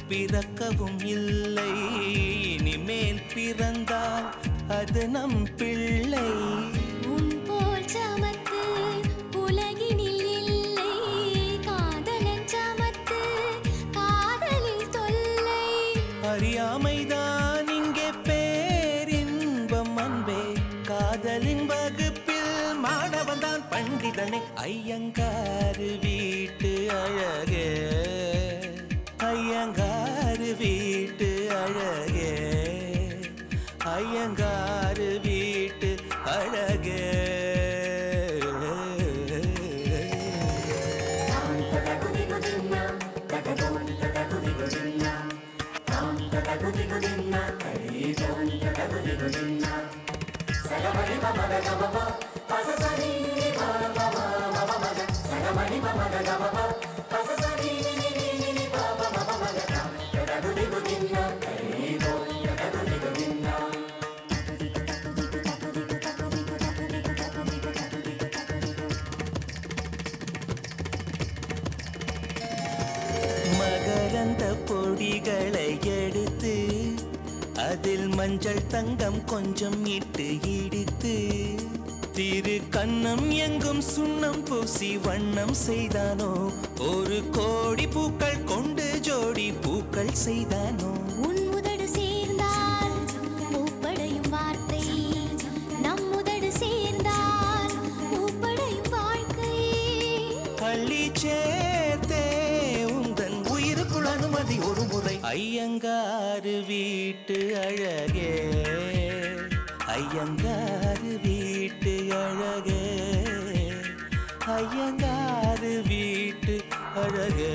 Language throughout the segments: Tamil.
பிறக்கவும் இல்லை. இனிமேல் பிறந்தால் அது நம் பிள்ளை. உன் போல் சமத்து உலகினில் இல்லை. காதலன் சமத்து காதலில் தொல்லை. அறியாமைதான் இங்கே பேரின்பம் அன்பே. காதலின் வகுப்பில் மாணவன்தான் பண்டிதனே. ஐயங்காறு வீட்டு அழகே, ஐயங்காறு வீட்டு அழகே, ஐயங்காறு வீட்டு அழகே. மகரந்த பொடிகளை எடுத்து அதில் மஞ்சள் தங்கம் கொஞ்சம் இட்டு இடித்து திரு கண்ணம் எங்கும் சுண்ணம் பூசி வண்ணம் செய்தானோ. ஒரு கோடி பூக்கள் கொண்டு ஜோடி பூக்கள் செய்தானோ. உன் உதடு சேர்ந்தால் பூப்படையும் வார்த்தை. நம் உதடு சேர்ந்தால் பூப்படையும் வாழ்க்கை. கள்ளி சேர்த்தே உந்தன் உயிருக்குள் அனுமதி ஒரு முறை. ஐயங்காறு வீட்டு அழகே, ஐயங்காறு வீட்டு அழகே, ஐயங்காறு வீட்டு அழகே.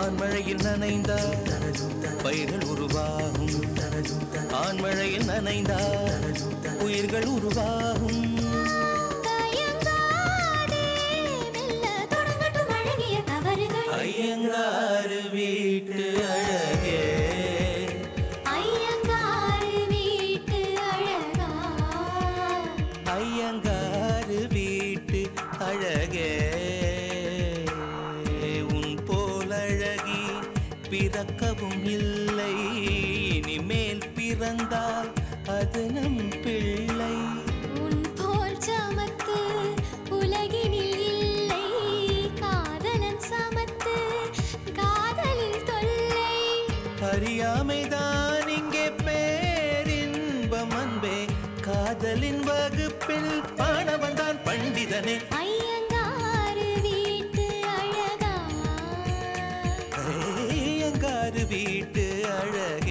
ஆண்மழையில் நனைந்தால் பயிர்கள் உருவாகும். ஆண்மழையில் நனைந்தால் உயிர்கள் உருவாகும். ஐயங்காறு வீட்டு அழகே, ஐயங்காறு வீட்டு அழகா, ஐயங்காறு வீட்டு அழகே. பிறக்கவும் இல்லை. இனிமேல் பிறந்தால் அது நம் பிள்ளை. உன் போல் சமத்து உலகினில் இல்லை. காதலன் சமத்து காதலில் தொல்லை. அறியாமைதான் இங்கே பேரின்பம் அன்பே. காதலின் வகுப்பில் மாணவன்தான் பண்டிதனே. ஐயங்காறு வீட்டு அழகா, ஐயங்காறு வீட்டு அழகே.